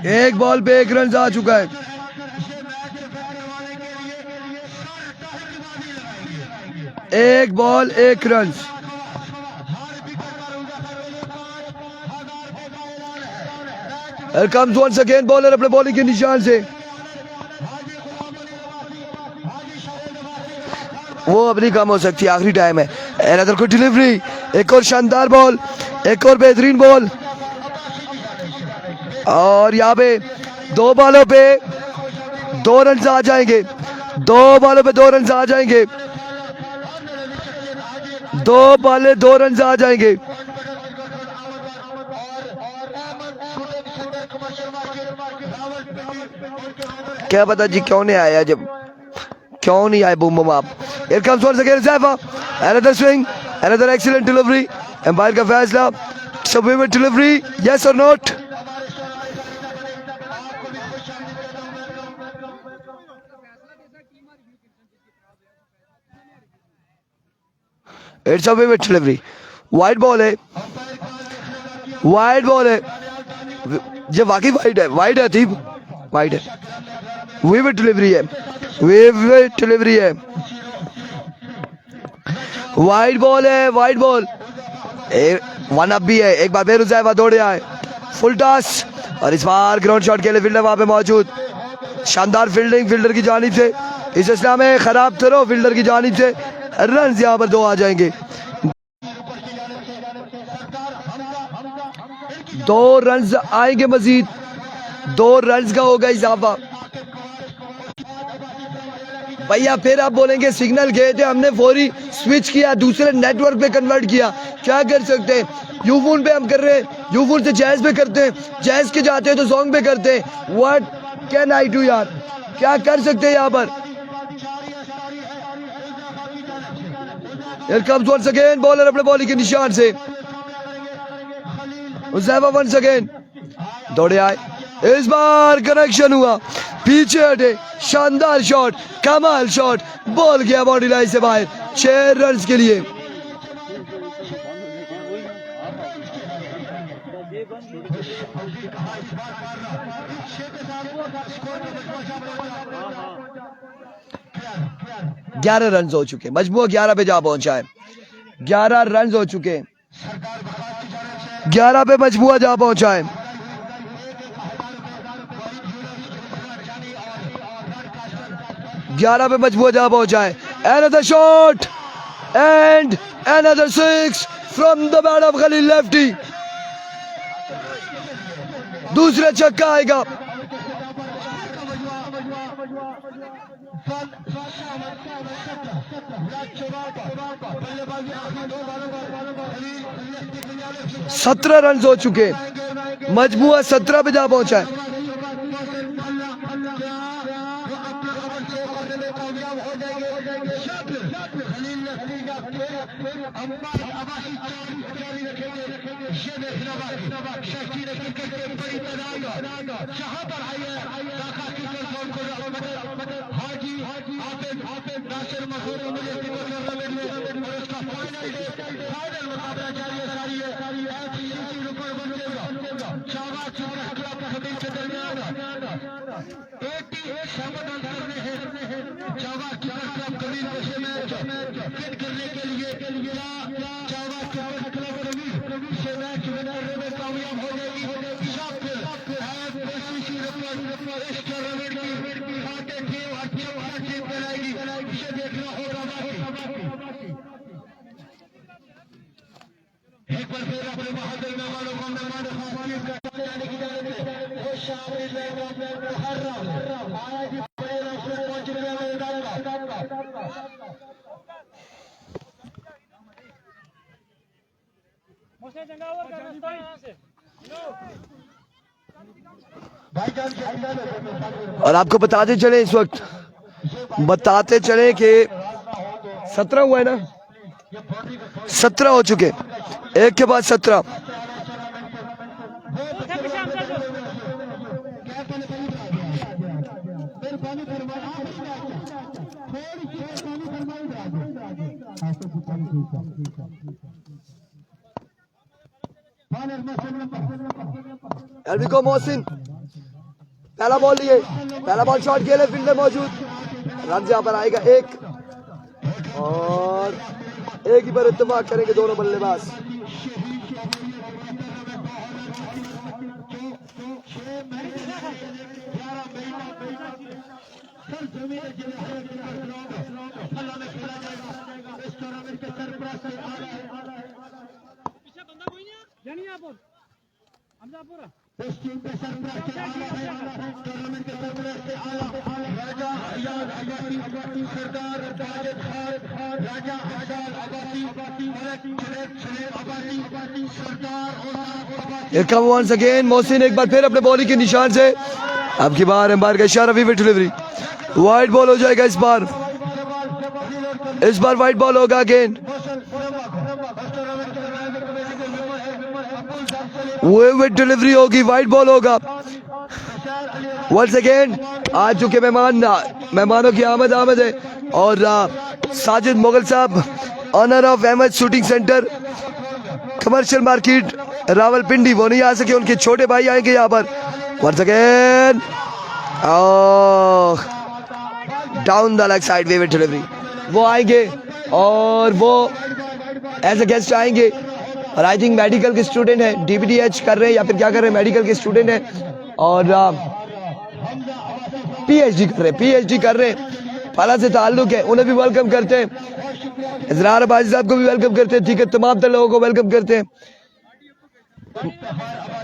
एक बॉल पे एक रन आ चुका है। एक बॉल एक run. comes once again bowler अपने बॉलिंग के निशान से, वो अब नहीं कम हो सकती, आखिरी टाइम है। अनदर गुड डिलीवरी, एक और शानदार बॉल, एक और बेहतरीन बॉल और यहाँ पे दो बॉलों पे दो रन आ जाएंगे, दो बॉलों पे दो रन आ जाएंगे, दो बॉले दो रन आ जाएंगे। क्या पता जी क्यों नहीं आया, जब क्यों नहीं आए बूम बूम आप। Here comes once again Zaifa, another swing, another excellent delivery, umpire का फैसला, सबवे delivery yes or not। It's a vivid delivery, wide ball है, वाइड बॉल है, ये वाकई वाइड है, वाइड है थी, वाइड है, विविड डिलीवरी है, विविड डिलीवरी है, वाइड बॉल है, वाइड बॉल, वन अप भी है। एक बार फिर हुज़ैफा दौड़े आए, फुल टॉस और इस बार ग्राउंड शॉट के लिए फील्डर वहां पे मौजूद। शानदार फील्डिंग फील्डर की जानिब से, इस सिलसिला में खराब थ्रो फील्डर की जानिब से, रन यहाँ पर दो आ जाएंगे, दो रन आएंगे मजीद, दो रन का होगा इजाफा। भैया फिर आप बोलेंगे सिग्नल गए थे, हमने फौरी स्विच किया, दूसरे नेटवर्क पे कन्वर्ट किया, क्या कर सकते हैं। यूफोन पे हम कर रहे हैं, यूफोन से जैज पे करते हैं, जैज के जाते हैं तो सॉन्ग पे करते हैं। व्हाट कैन आई डू यार, क्या कर सकते हैं यहाँ पर। Here comes once again bowler अपने बॉलिंग के निशान से, हुज़ैफा once again दौड़े आए, इस बार कनेक्शन हुआ, पीछे हटे, शानदार शॉट, कमाल शॉट, बॉल गया बॉडी लाइन से बाहर, 6 रन के लिए। ग्यारह रन हो चुके, मजमूआ 11 पे जा पहुंचा है, 11 रन हो चुके, 11 पे मजमूआ जा पहुंचा है। ग्यारह पे मजमूआ जा पहुंचा है। Another shot and another 6 from the bat of Khalil Lefty। दूसरा छक्का आएगा। सत्रह रन हो चुके, मजमूआ 17 पे जा पहुंचा है। और आपको बताते चले, इस वक्त बताते चले कि 17 हुआ है ना, 17 हो चुके, एक के बाद 17। एल्विको मोहसिन पहला बॉल लिए, पहला बॉल शॉट के लिए फील्डर मौजूद, रन यहाँ पर आएगा 1 और एक ही पर इत्तेफाक करेंगे दोनों बल्लेबाज। वंस अगेन मोहसिन एक बार फिर अपने बॉलिंग के निशान से, अब की बार एम्पायर का इशारा, विकेट डिलीवरी, वाइड बॉल हो जाएगा इस बार वाइड बॉल होगा अगेन, विकेट डिलीवरी होगी, वाइड बॉल होगा। वंस अगेन आ चुके मेहमानों की आमद है और साजिद मुगल साहब, owner of Ahmad shooting centre, commercial market, Rawalpindi, वो नहीं आ सके, उनके छोटे भाई आएंगे यहाँ पर। Once again down the leg side, wicket delivery, वो आएंगे और वो एज ए गेस्ट आएंगे और आई थिंक मेडिकल के स्टूडेंट है, DPTH कर रहे हैं या फिर क्या कर रहे हैं, मेडिकल के स्टूडेंट है और PhD कर रहे हैं, फला से ताल्लुक है, उन्हें भी वेलकम करते हैं। इजरार बाजी साहब को भी वेलकम करते हैं, ठीक है, तमाम लोगों को वेलकम करते हैं।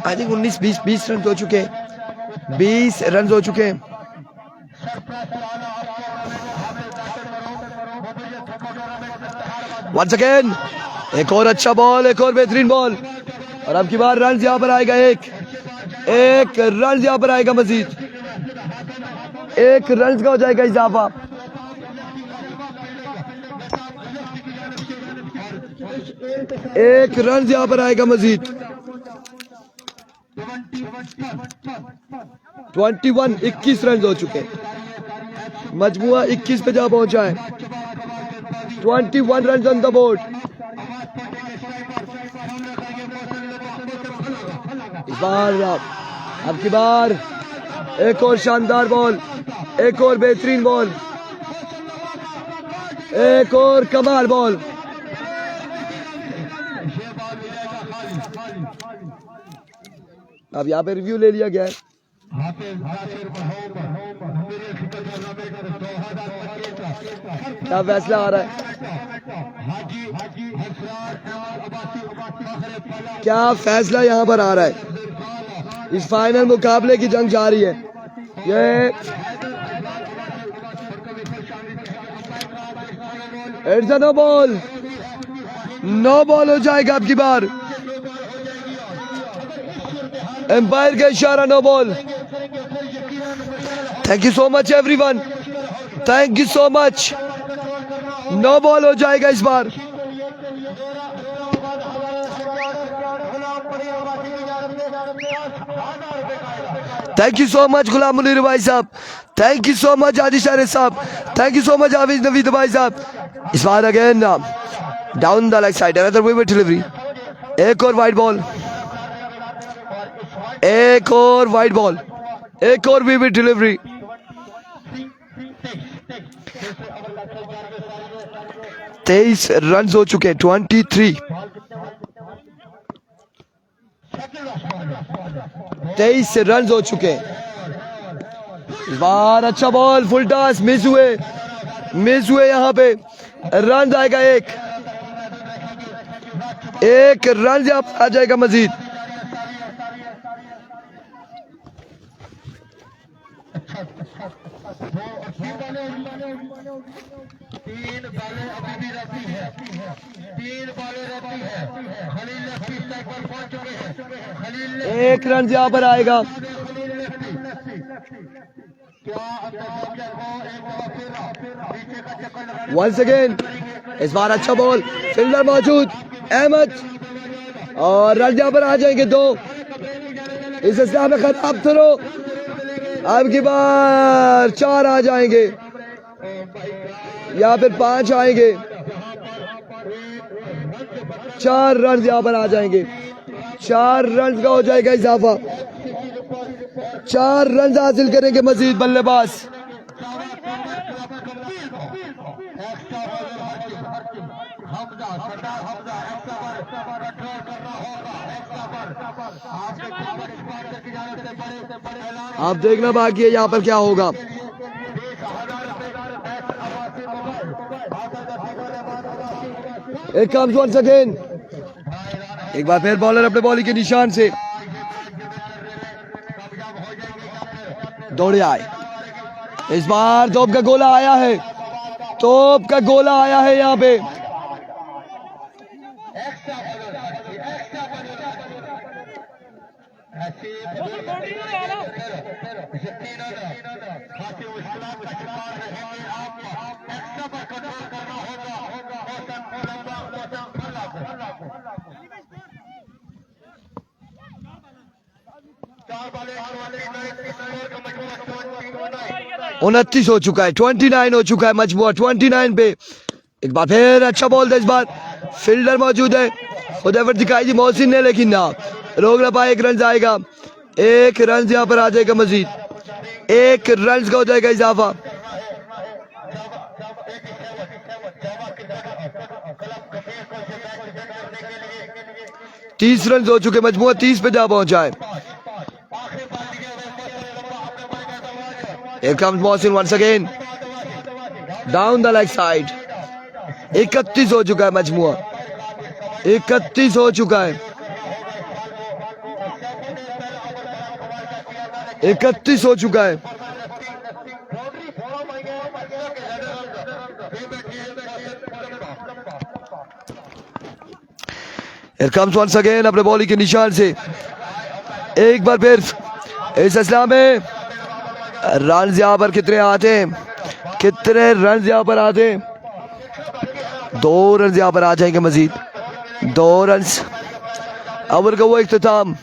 आई थिंक 19-20 रन हो चुके हैं, 20 रन हो चुके हैं। वंस अगेन एक और अच्छा बॉल, एक और बेहतरीन बॉल और अब की बार रन यहाँ पर आएगा, एक रन यहाँ पर आएगा, मजीद 1 रन का हो जाएगा इजाफा। एक रन यहाँ पर आएगा मजीद। 21 रन हो चुके, मजमुआ 21 पे जा पहुंचा है। 21 रन ऑन द बोर्ड। इस बार अब की बार एक और शानदार बॉल, एक और बेहतरीन बॉल, एक और कमाल बॉल। अब यहाँ पे रिव्यू ले लिया गया है। क्या फैसला आ रहा है, क्या फैसला यहाँ पर आ रहा है? इस फाइनल मुकाबले की जंग जारी है। ये it's a no ball, no ball हो जाएगा अब की बार। एम्पायर का इशारा, no ball. Thank you so much everyone, thank you so much. No ball हो जाएगा इस बार। Thank you so much Ghulam Munir भाई साहब, थैंक यू सो मच आदि शारे साहब, thank you so much Hafiz Naveed भाई साहब। इस बार again down the leg side, another wicket delivery. एक और वाइड बॉल, एक और वाइड बॉल, एक और विकेट डिलीवरी। तेईस रन हो चुके, 23। 23 रन हो चुके। इस बार अच्छा बॉल, फुल टॉस, मिस हुए यहाँ पे। रन आएगा एक रन आ जाएगा मजीद। एक रन यहाँ पर आएगा। वंस अगेन इस बार अच्छा बॉल, फील्डर मौजूद अहमद, और रन यहाँ पर आ जाएंगे 2। इस सिलसिले में खराब थ्रो, अब की बार 4 आ जाएंगे या फिर 5 आएंगे। 4 रन यहाँ पर आ जाएंगे, 4 रन का हो जाएगा इजाफा। 4 रन हासिल करेंगे मजीद बल्लेबाज। आप देखना बाकी है यहाँ पर क्या होगा। एक कम्स वंस अगेन, एक बार फिर बॉलर अपने बॉलिंग के निशान से दौड़े आए। इस बार तोप का गोला आया है, तोप का गोला आया है यहाँ पे। उनतीस हो चुका है, 29 हो चुका है मजमुआ 29 पे। एक बार फिर अच्छा बॉल था, इस बार फील्डर मौजूद है, खुद दिखाई दी मोहसिन ने, लेकिन ना रोक ना पाए। 1 रन आएगा, 1 रन यहाँ पर आ जाएगा मजीद, 1 रन का हो जाएगा इजाफा। तीस रन हो चुके, मजमुआ 30 पे जा पहुंचा है। Here comes Mohsin once again down the leg side। 31 हो चुका है मजमुआ, 31 हो चुका है, 31 हो चुका है। Here comes once again अपने बॉलिंग के निशान से एक बार फिर इस सिलसिले में रन यहाँ पर कितने आते हैं, कितने रन यहाँ पर आते हैं? 2 रन यहाँ पर आ जाएंगे मजीद, 2 रन। ओवर का वो इख्तिताम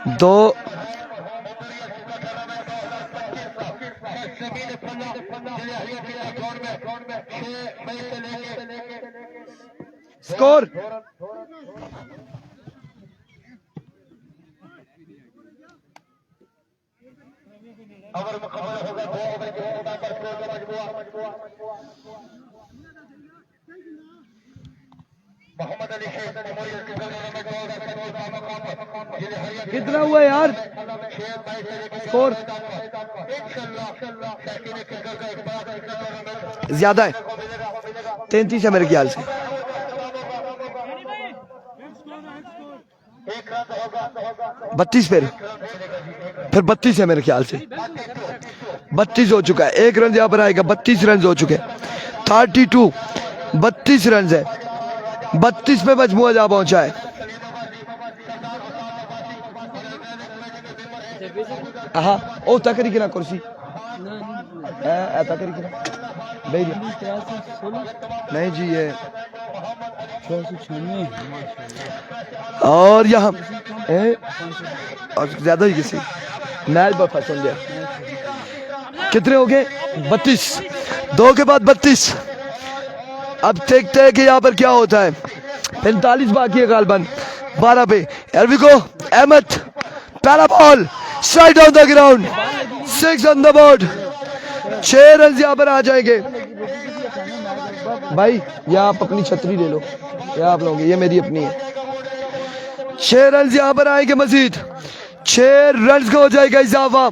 दो स्कोर अगर मुकम्मल होगा 2 ओवर के ओवर पर स्कोर का मजबूआ मोहम्मद अली शेख जमहूरियत के दौरान में 2 ओवर का मकाम जिन्हें हरियाणा कितना हुआ यार स्कोर ज्यादा है 33 है मेरे ख्याल से 32 फिर 32 है मेरे ख्याल से 32 हो चुका है 1 रन यहाँ पर आएगा 32 रन हो चुके 32 32 रन है 32 पे मजमुआ जा पहुंचा है हाँ ओ तकरी किना कुर्सी तकरी किना नहीं जी ये और यहाँ और ज्यादा ही किसी मैच पर फंस गया कितने हो गए 32 2 के बाद 32 अब देखते हैं कि यहाँ पर क्या होता है 45 बाकी है गालबन 12 पे एरविको अहमद पहला ball strike on the ground 6 on the board 6 run यहाँ पर आ जाएंगे भाई ये आप अपनी छतरी ले लो ये आप लोगे ये मेरी अपनी है 6 रन यहाँ पर आएंगे मजीद 6 रन का हो जाएगा इजाफा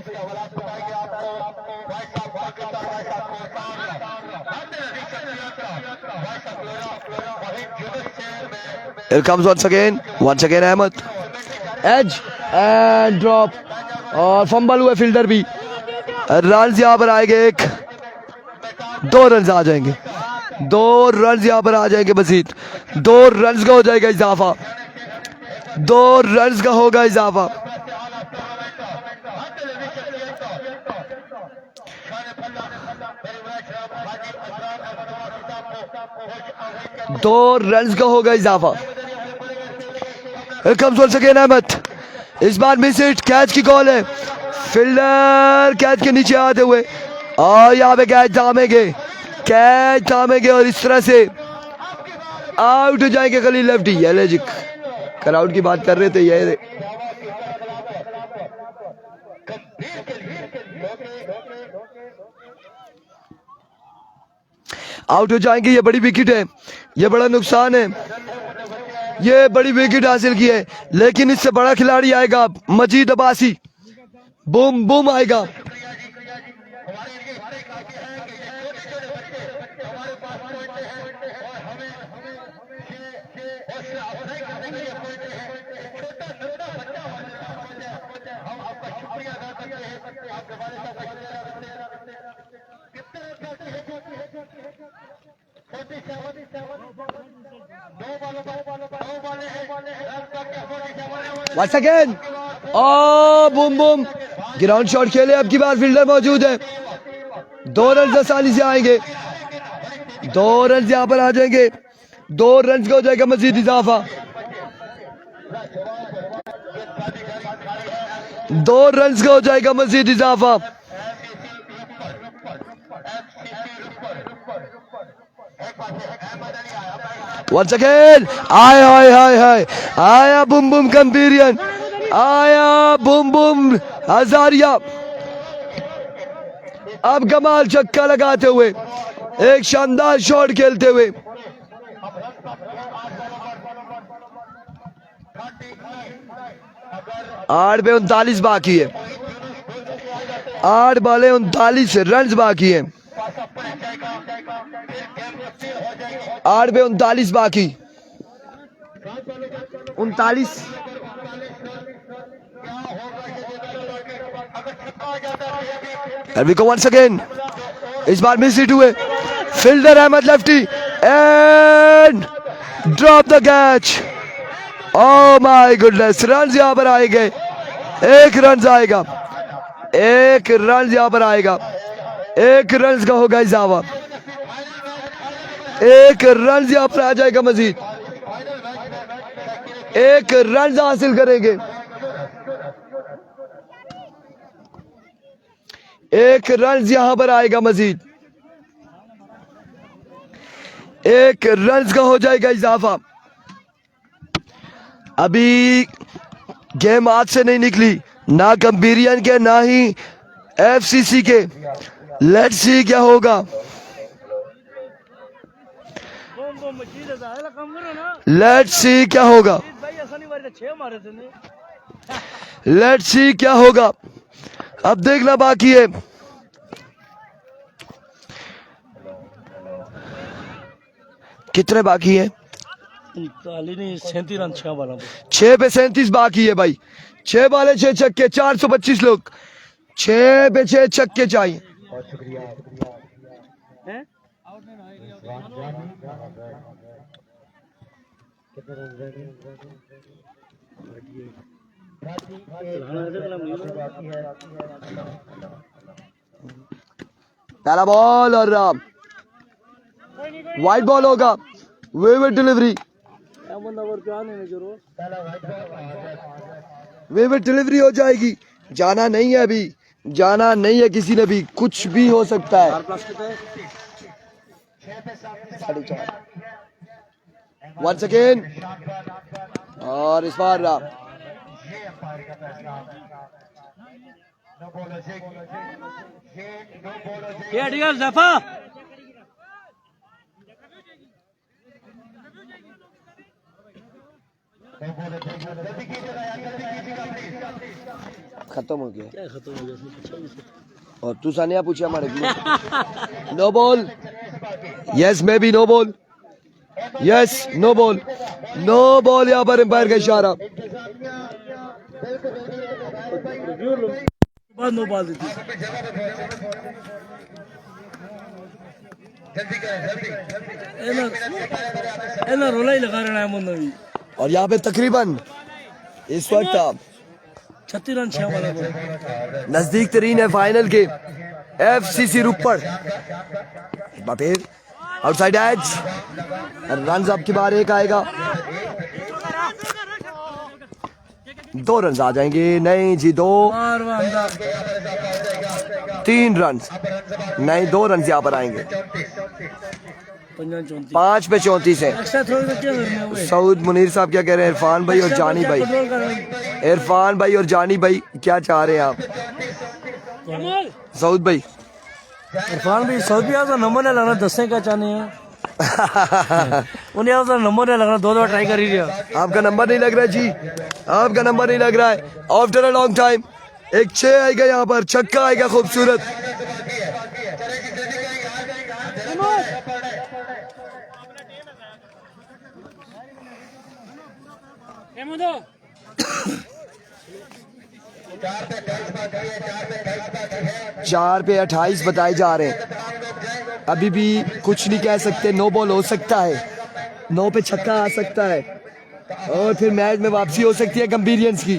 Here comes once again Ahmed edge and drop और फंबल हुए फील्डर भी रन यहाँ पर आएंगे 2 रन आ जाएंगे 2 रन यहाँ पर आ जाएंगे मजीद 2 रन का हो जाएगा इजाफा 2 रन का होगा इजाफा दो रन का होगा इजाफा Here comes once again Ahmad इस बार मिस हिट कैच की कॉल है फील्डर कैच के नीचे आते हुए और यहाँ पे कैच थामेंगे और इस तरह से आउट हो जाएंगे खलील लेफ्टी ये ले जी क्राउड की बात कर रहे थे ये आउट हो जाएंगे ये बड़ी विकेट है ये बड़ा नुकसान है ये बड़ी विकेट हासिल की है लेकिन इससे बड़ा खिलाड़ी आएगा मजीद अब्बासी बूम बूम आएगा Once again, oh boom boom ground shot खेले अब की बार फील्डर मौजूद है 2 रन आसानी से आएंगे 2 रन यहाँ पर आ जाएंगे 2 रन का हो जाएगा मजीद इजाफा 2 रन का हो जाएगा मजीद इजाफा Once again, आया बूम बूम कंपीरियन आया बूम बूम हजारिया अब कमाल छक्का लगाते हुए एक शानदार शॉट खेलते हुए 8 पे 39 बाकी है 8 बॉले 39 रन बाकी है 8 पे 39 बाकी 39 एरविको once again इस बार मिस हिट हुए fielder Ahmad lefty and drop the catch oh my goodness run यहाँ पर आएंगे 1 रन आएगा 1 रन यहाँ पर आएगा 1 रन का होगा इजाफा 1 रन यहाँ पर आ जाएगा मजीद 1 रन हासिल करेंगे एक रन यहां पर आएगा मजीद, एक रन का हो जाएगा इजाफा। अभी गेम हाथ से नहीं निकली, ना कंबीरियन के ना ही एफसीसी के। लेट्स सी क्या होगा, लेट्स सी क्या होगा, लेट्स सी क्या होगा, अब देखना बाकी है। कितने बाकी है? 37 रन 6 बॉलों पे। 6 पे 37 बाकी है भाई। 6 बाले 6 छक्के, 425 लोग, 6 पे 6 छक्के चाहिए। पहला बॉल और वाइड बॉल होगा, वेवेट डिलीवरी, वेवेट डिलीवरी हो जाएगी। जाना नहीं है अभी, जाना नहीं है किसी ने भी, कुछ भी हो सकता है। 4.5 वंस अगेन, और इस बार खत्म हो गया। क्या खत्म हो गया? और तू सानिया पूछा हमारे no ball, yes maybe no ball, yes no ball, no ball, यहाँ पर एम्पायर का इशारा। नो बॉल दी थी। रोला ही लगा रहा है मुन्ना। और यहाँ पे तकरीबन इस वक्त 36 रन 6 बॉलों पे। नजदीक तरीन है फाइनल के एफसीसी रुपड़। एक बार फिर आउटसाइड एज, रन अब की बार एक आएगा, 2 रन आ जाएंगे, नहीं जी 2, 3 रन नहीं, 2 रन यहाँ पर आएंगे। 5 पे 34 है। सऊद मुनीर साहब क्या कह रहे हैं? इरफान भाई और जानी भाई, इरफान भाई और जानी भाई क्या चाह रहे हैं आप? सऊद भाई, इरफान भाई सऊद भी आपका नंबर नहीं लगना, दसने क्या चाहने हैं उन्हें आपका नंबर नहीं लगना, 2 ट्राई कर ही लिया। आपका नंबर नहीं लग रहा है जी, आपका नंबर नहीं लग रहा है। आफ्टर अ लॉन्ग टाइम एक 6 आएगा, यहाँ पर छक्का आएगा खूबसूरत। चार पे 28 बताए जा रहे हैं। अभी भी कुछ नहीं कह सकते, नो बॉल हो सकता है, 9 पे छक्का आ सकता है और फिर मैच में वापसी हो सकती है कंबीरियंस की।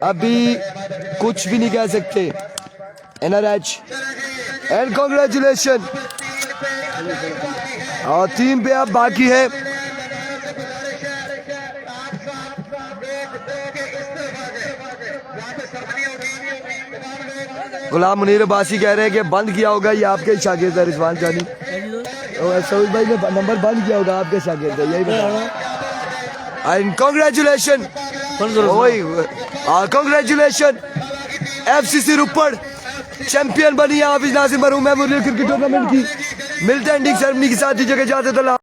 अभी कुछ भी नहीं कह सकते। एनआरएच एंड कांग्रेचुलेशन। और 3 पे अब बाकी है। गुलाम मुनीर अब्बासी कह रहे हैं कि बंद किया होगा, ये आपके शागिर्द है रिजवान जानी। सऊद भाई ने नंबर बंद किया होगा, आपके शागिर्द है, यही बता। And congratulation, congratulation, FCC Ropar champion बनी हाफिज नासिर मरहूम मेमोरियल क्रिकेट टूर्नामेंट की। मिलते हैं एंडिंग सेरेमनी के साथ ही जगह जाते तो